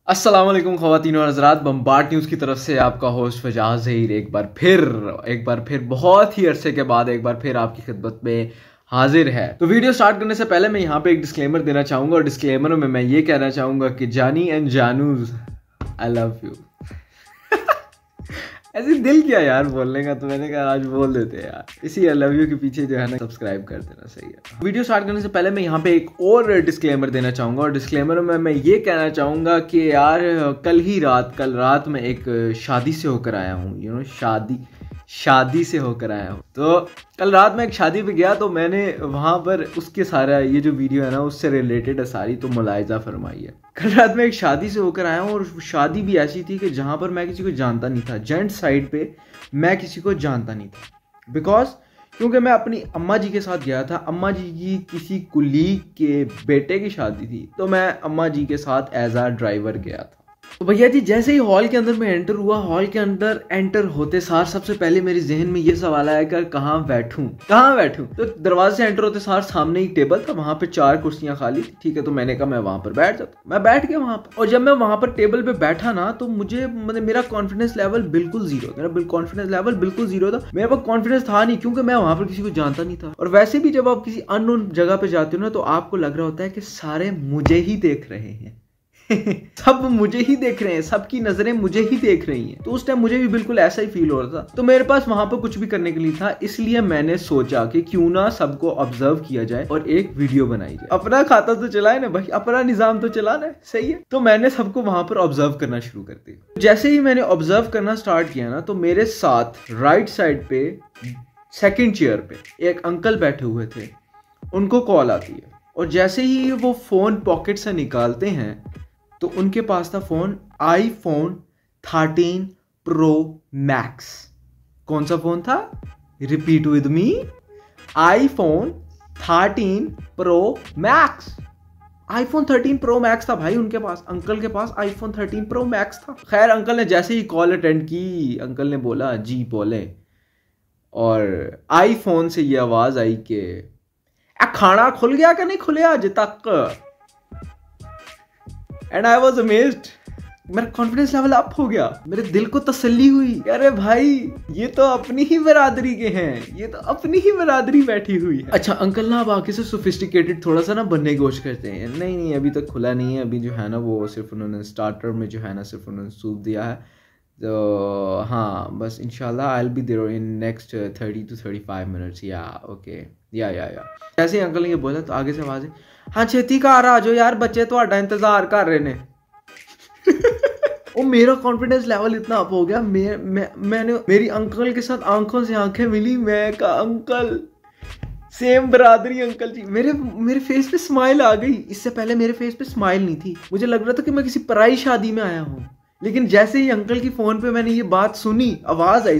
अस्सलाम वालेकुम ख़वातीन और हज़रात, बम्बार्ड न्यूज़ की तरफ से आपका होस्ट फजाज ज़हीर एक बार फिर बहुत ही अरसे के बाद एक बार फिर आपकी खिदमत में हाजिर है। तो वीडियो स्टार्ट करने से पहले मैं यहाँ पे एक डिस्क्लेमर देना चाहूँगा और डिस्क्लेमर में मैं ये कहना चाहूँगा कि जानी एंड जानूज आई लव यू। ऐसे दिल किया यार बोलने का, तो मैंने कहा आज बोल देते हैं यार। इसी आई लव यू के पीछे जो है ना सब्सक्राइब कर देना, सही है। वीडियो स्टार्ट करने से पहले मैं यहाँ पे एक और डिस्क्लेमर देना चाहूँगा और डिस्क्लेमर में मैं ये कहना चाहूँगा कि यार कल रात में एक शादी से होकर आया हूँ, शादी से होकर आया हूँ। तो कल रात में एक शादी पे गया, तो मैंने वहाँ पर उसके सारा ये जो वीडियो है ना उससे रिलेटेड है सारी, तो मुलाहिजा फरमाई है। कल रात में एक शादी से होकर आया हूँ और शादी भी ऐसी थी कि जहाँ पर मैं किसी को जानता नहीं था। जेंट साइड पे मैं किसी को जानता नहीं था क्योंकि मैं अपनी अम्मा जी के साथ गया था। अम्मा जी की किसी कुलीग के बेटे की शादी थी, तो मैं अम्मा जी के साथ एज आ ड्राइवर गया था। तो भैया जी जैसे ही हॉल के अंदर मैं एंटर हुआ, हॉल के अंदर एंटर होते सार सबसे पहले मेरे जहन में ये सवाल आया कि कहाँ बैठूं। तो दरवाजे से एंटर होते सार सामने एक टेबल था, वहां पे 4 कुर्सियां खाली थी। ठीक है, तो मैंने कहा मैं वहां पर बैठ जाता हूँ। मैं बैठ गया वहां पर, और जब मैं वहां पर टेबल पे बैठा ना, तो मुझे मेरा कॉन्फिडेंस लेवल बिल्कुल जीरो था। मेरे पास कॉन्फिडेंस था नहीं, क्योंकि मैं वहां पर किसी को जानता नहीं था। और वैसे भी जब आप किसी अननोन जगह पे जाते हो ना, तो आपको लग रहा होता है कि सारे मुझे ही देख रहे हैं। सब मुझे ही देख रहे हैं, सबकी नजरें मुझे ही देख रही हैं। तो उस टाइम मुझे भी बिल्कुल ऐसा ही फील हो रहा था। तो मेरे पास वहां पर कुछ भी करने के लिए था, इसलिए मैंने सोचा कि क्यों ना सबको ऑब्जर्व किया जाए और एक वीडियो बनाई जाए। अपना खाता तो चलाए ना भाई, अपना निजाम तो चलाना है, सही है। तो मैंने सबको वहां पर ऑब्जर्व करना शुरू कर दिया। जैसे ही मैंने ऑब्जर्व करना स्टार्ट किया ना, तो मेरे साथ राइट साइड पे सेकेंड चेयर पे एक अंकल बैठे हुए थे। उनको कॉल आती है, और जैसे ही वो फोन पॉकेट से निकालते हैं, तो उनके पास था फोन iPhone 13 Pro Max। कौन सा फोन था? Repeat with me, iPhone 13 Pro Max। iPhone 13 Pro Max था भाई उनके पास, अंकल के पास iPhone 13 Pro Max था। खैर अंकल ने जैसे ही कॉल अटेंड की, अंकल ने बोला जी बोले, और आईफोन से ये आवाज आई कि खाना खुल गया कि नहीं खुले आज तक। And I was amazed. मेरा कॉन्फिडेंस लेवल अप हो गया, मेरे दिल को तसल्ली हुई। अरे भाई ये तो अपनी ही बरादरी के हैं, ये तो अपनी ही बरादरी बैठी हुई है। अच्छा अंकल ना अब आगे से सोफिस्टिकेटेड थोड़ा सा ना बनने की कोशिश करते हैं। नहीं अभी तक खुला नहीं है, अभी जो है ना वो सिर्फ उन्होंने स्टार्टर में जो है ना सिर्फ उन्होंने सूप दिया है। तो हाँ बस इंशाल्लाह I will be there in next 30 to 35 minutes. या ओके या जैसे ही अंकल ने ये बोला, तो आगे से आवाज है, हाँ छेती घर आ जाओ यार, बच्चे तुम्हारा इंतजार कर रहे ने। और मेरा कॉन्फिडेंस लेवल इतना अप हो गया, मैंने मेरी अंकल के साथ आंखों से आंखें मिली। मैं का अंकल, सेम बरादरी अंकल जी। मेरे फेस पे स्माइल आ गई। इससे पहले मेरे फेस पे स्माइल नहीं थी, मुझे लग रहा था कि मैं किसी पराई शादी में आया हूँ। लेकिन जैसे ही अंकल की फोन पे मैंने ये बात सुनी, आवाज आई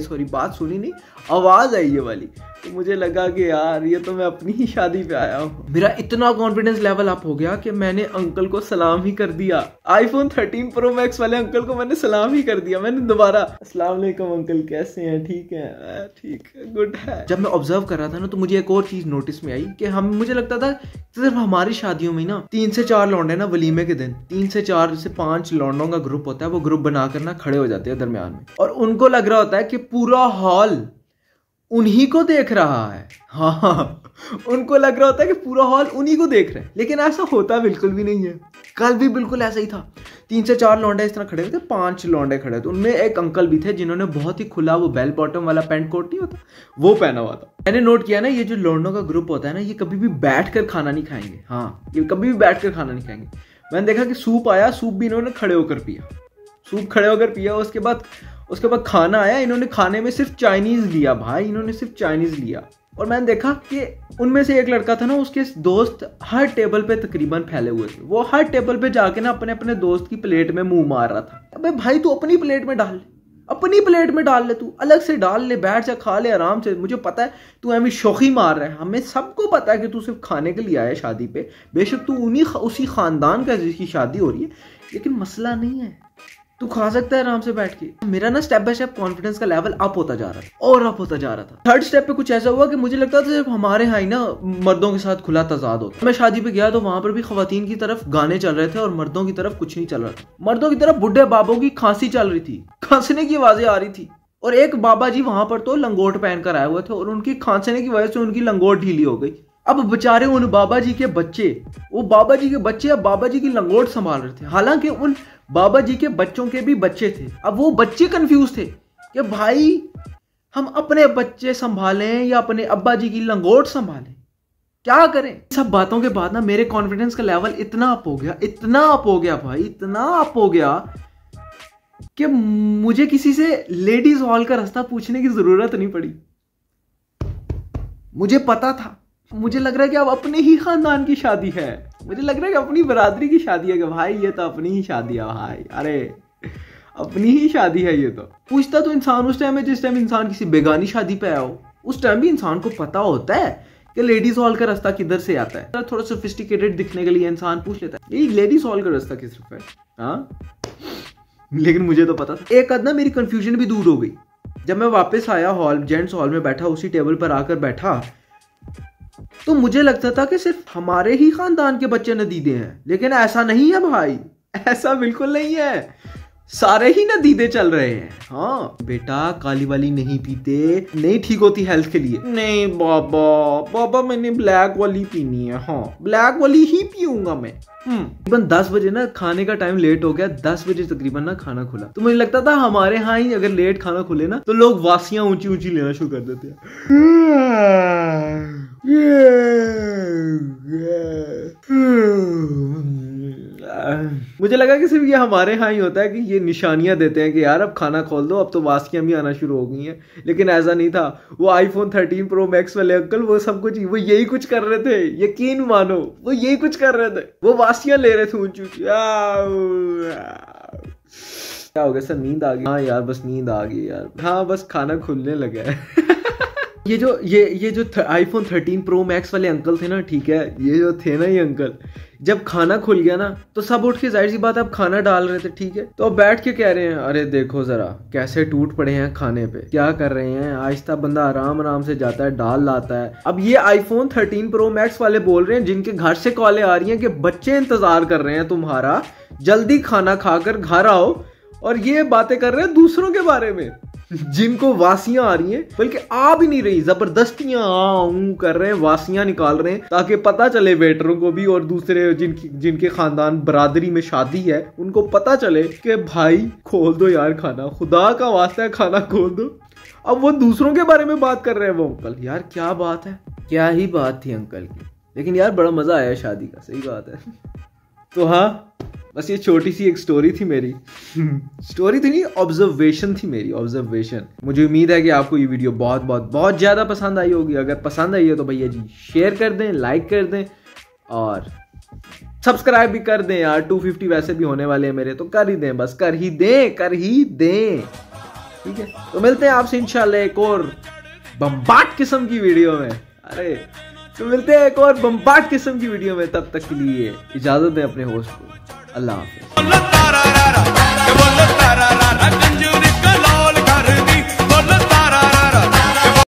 ये वाली, तो मुझे लगा कि यार ये तो मैं अपनी ही शादी पे आया हूँ। मेरा इतना कॉन्फिडेंस लेवल अप हो गया कि मैंने अंकल को सलाम ही कर दिया। iPhone 13 Pro Max वाले अंकल को मैंने सलाम ही कर दिया। मैंने दोबारा अस्सलाम वालेकुम अंकल, कैसे हैं? ठीक है, ठीक है, गुड है। जब मैं ऑब्जर्व कर रहा था ना, तो मुझे एक और चीज नोटिस में आई कि मुझे लगता था सिर्फ हमारी शादियों में ना 3 से 4 लौंडे ना वलीमे के दिन 3 से 4 से 5 लौंडों का ग्रुप होता है, वो ग्रुप बनाकर ना खड़े हो जाते हैं दरमियान में, और उनको लग रहा होता है कि पूरा हॉल उन्हीं को देख रहा है। हाँ उनको लग रहा होता है कि पूरा हॉल उन्हीं को देख रहे हैं, लेकिन ऐसा होता बिल्कुल भी नहीं है। कल भी बिल्कुल ऐसा ही था। 3 से 4 लौंडे इस तरह खड़े हुए थे, 5 लौंडे खड़े थे। उनमें एक अंकल भी थे जिन्होंने बहुत ही खुला वो बेल बॉटम वाला पैंट कोट नहीं होता, वो पहना हुआ था। मैंने नोट किया ना, ये जो लौंडों का ग्रुप होता है ना, ये कभी भी बैठ कर खाना नहीं खाएंगे। हाँ ये कभी भी बैठ कर खाना नहीं खाएंगे। मैंने देखा कि सूप आया, सूप भी इन्होंने खड़े होकर पिया। उसके बाद खाना आया, इन्होंने खाने में सिर्फ चाइनीज लिया भाई, इन्होंने सिर्फ चाइनीज लिया। और मैंने देखा कि उनमें से एक लड़का था ना, उसके दोस्त हर टेबल पे तकरीबन फैले हुए थे। वो हर टेबल पे जाके ना अपने दोस्त की प्लेट में मुंह मार रहा था। अबे भाई तू अपनी प्लेट में डाल ले, तू अलग से डाल ले, बैठ जा, खा ले आराम से। मुझे पता है तू हमें शौकी मार रहा है, हमें सबको पता है कि तू सिर्फ खाने के लिए आया है शादी पे। बेशक तू उसी खानदान का जिसकी शादी हो रही है, लेकिन मसला नहीं है। तू खा सकता है आराम से बैठ के। मेरा ना स्टेप बाय स्टेप कॉन्फिडेंस का लेवल अप होता जा रहा था और अप होता जा रहा था। थर्ड स्टेप पे कुछ ऐसा हुआ कि मुझे लगता था सिर्फ हमारे यहाँ ही ना मर्दों के साथ खुला तजाद होता। मैं शादी पे गया तो वहां पर भी खवातीन की तरफ गाने चल रहे थे और मर्दों की तरफ कुछ नहीं चल रहा था। मर्दों की तरफ बुढ़े बाबों की खांसी चल रही थी, खांसने की आवाजें आ रही थी और एक बाबा जी वहां पर तो लंगोट पहनकर आए हुए थे और उनकी खांसने की वजह से उनकी लंगोट ढीली हो गई। अब बेचारे उन बाबा जी के बच्चे, वो बाबा जी के बच्चे अब बाबा जी की लंगोट संभाल रहे थे। हालांकि उन बाबा जी के बच्चों के भी बच्चे थे। अब वो बच्चे कंफ्यूज थे कि भाई हम अपने बच्चे संभालें या अपने अब्बा जी की लंगोट संभालें, क्या करें। सब बातों के बाद ना मेरे कॉन्फिडेंस का लेवल इतना अप हो गया, इतना अप हो गया भाई, इतना अप हो गया कि मुझे किसी से लेडीज हॉल का रास्ता पूछने की जरूरत नहीं पड़ी। मुझे पता था, मुझे लग रहा है कि अब अपने ही खानदान की शादी है, मुझे लग रहा है कि अपनी बरादरी की शादी है कि भाई ये तो अपनी ही शादी है भाई, अरे अपनी ही शादी है ये तो। पूछता तो इंसान उस टाइम है जिस टाइम इंसान किसी बेगानी शादी पे आया हो। उस टाइम भी इंसान को पता होता है कि लेडीज हॉल का रास्ता किधर से आता है। थोड़ा सोफिस्टिकेटेड दिखने के लिए इंसान पूछ लेता है ये लेडीज हॉल का रास्ता किस तरफ है, हाँ। लेकिन मुझे तो पता था। एक आध ना मेरी कंफ्यूजन भी दूर हो गई जब मैं वापस आया हॉल, जेंट्स हॉल में बैठा, उसी टेबल पर आकर बैठा तो मुझे लगता था कि सिर्फ हमारे ही खानदान के बच्चे नदीदे हैं, लेकिन ऐसा नहीं है भाई, ऐसा बिल्कुल नहीं है, सारे ही नदीदे चल रहे हैं। हाँ बेटा काली वाली नहीं पीते, नहीं ठीक होती हेल्थ के लिए। नहीं बाबा मैंने ब्लैक वाली पीनी है, हाँ ब्लैक वाली ही पीऊंगा मैं। तकरीबन 10 बजे ना खाने का टाइम लेट हो गया, 10 बजे तकरीबन ना खाना खुला। तो मुझे लगता था हमारे यहाँ ही अगर लेट खाना खुले ना तो लोग वासियां ऊंची ऊंची लेना शुरू कर देते हैं। मुझे लगा कि सिर्फ ये हमारे यहाँ ही होता है कि ये निशानियां देते हैं कि यार अब खाना खोल दो, अब तो वासियां भी आना शुरू हो गई हैं। लेकिन ऐसा नहीं था। वो आईफोन 13 प्रो मैक्स वाले अंकल वो सब कुछ वो यही कुछ कर रहे थे, यकीन मानो वो यही कुछ कर रहे थे, वो वासियां ले रहे थे ऊंची ऊंची। क्या हो गया सर, नींद आ गई? हाँ यार बस नींद आ गई यार, हाँ बस खाना खुलने लगा है। ये जो आईफोन 13 प्रो मैक्स वाले अंकल थे ना, ठीक है, ये जो थे ना ये अंकल, जब खाना खुल गया ना तो सब उठ के जाहिर सी बात अब खाना डाल रहे थे, ठीक है। तो अब बैठ के कह रहे हैं अरे देखो जरा कैसे टूट पड़े हैं खाने पे, क्या कर रहे हैं, आहिस्ता बंदा आराम आराम से जाता है, डाल लाता है। अब ये आईफोन 13 प्रो मैक्स वाले बोल रहे हैं जिनके घर से कॉलें आ रही हैं कि बच्चे इंतजार कर रहे हैं तुम्हारा, जल्दी खाना खाकर घर आओ, और ये बातें कर रहे हैं दूसरों के बारे में जिनको वासियां आ रही हैं, बल्कि आ भी नहीं रही, जबरदस्तियां कर रहे हैं, वासियां निकाल रहे हैं ताकि पता चले वेटरों को भी और दूसरे जिनके खानदान बरादरी में शादी है उनको पता चले कि भाई खोल दो यार खाना, खुदा का वास्ता है खाना खोल दो। अब वो दूसरों के बारे में बात कर रहे हैं वो अंकल। यार क्या बात है, क्या ही बात थी अंकल की, लेकिन यार बड़ा मजा आया शादी का, सही बात है। तो हाँ बस ये छोटी सी एक स्टोरी थी मेरी। स्टोरी थी नहीं, ऑब्जर्वेशन थी मेरी, ऑब्जर्वेशन। मुझे उम्मीद है कि आपको ये वीडियो बहुत बहुत बहुत ज्यादा पसंद आई होगी। अगर पसंद आई है तो भैया जी शेयर कर दें, लाइक कर दें और सब्सक्राइब भी कर दें यार। 250 वैसे भी होने वाले हैं मेरे, तो कर ही दें, बस कर ही दें, ठीक है। तो मिलते हैं आपसे इंशाल्लाह एक और बम्बाट किस्म की वीडियो में। अरे तो मिलते हैं एक और बम्बाट किस्म की वीडियो में, तब तक के लिए इजाजत दें अपने होस्ट को। अल्लाह हाफिज़।